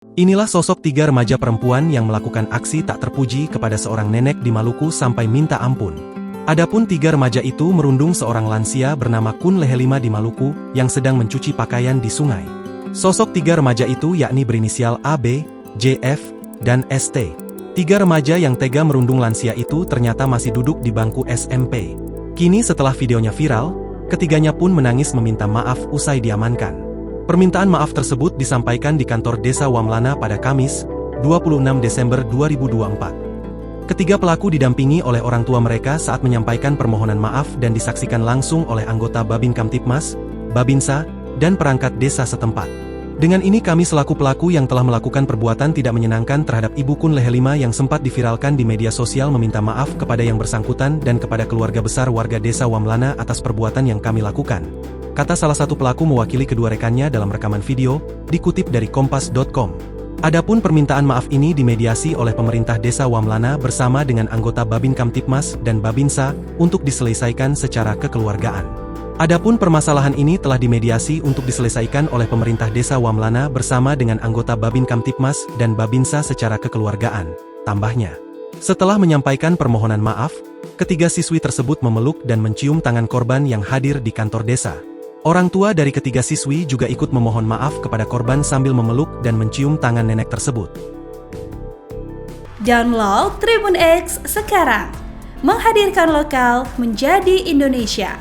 Inilah sosok tiga remaja perempuan yang melakukan aksi tak terpuji kepada seorang nenek di Maluku sampai minta ampun. Adapun tiga remaja itu merundung seorang lansia bernama Kun Lehelima di Maluku yang sedang mencuci pakaian di sungai. Sosok tiga remaja itu yakni berinisial AB, JF, dan ST. Tiga remaja yang tega merundung lansia itu ternyata masih duduk di bangku SMP. Kini setelah videonya viral, ketiganya pun menangis meminta maaf usai diamankan. Permintaan maaf tersebut disampaikan di kantor Desa Wamlana pada Kamis, 26 Desember 2024. Ketiga pelaku didampingi oleh orang tua mereka saat menyampaikan permohonan maaf dan disaksikan langsung oleh anggota Babin Kamtipmas, Babinsa, dan perangkat desa setempat. Dengan ini kami selaku pelaku yang telah melakukan perbuatan tidak menyenangkan terhadap Ibu Kun Lehelima yang sempat diviralkan di media sosial meminta maaf kepada yang bersangkutan dan kepada keluarga besar warga Desa Wamlana atas perbuatan yang kami lakukan, kata salah satu pelaku mewakili kedua rekannya dalam rekaman video, dikutip dari Kompas.com. Adapun permintaan maaf ini dimediasi oleh pemerintah Desa Wamlana bersama dengan anggota Babin Kamtipmas dan Babinsa untuk diselesaikan secara kekeluargaan. Adapun permasalahan ini telah dimediasi untuk diselesaikan oleh pemerintah Desa Wamlana bersama dengan anggota Babin Kamtipmas dan Babinsa secara kekeluargaan, tambahnya. Setelah menyampaikan permohonan maaf, ketiga siswi tersebut memeluk dan mencium tangan korban yang hadir di kantor desa. Orang tua dari ketiga siswi juga ikut memohon maaf kepada korban sambil memeluk dan mencium tangan nenek tersebut. Download Tribun X sekarang, menghadirkan lokal menjadi Indonesia.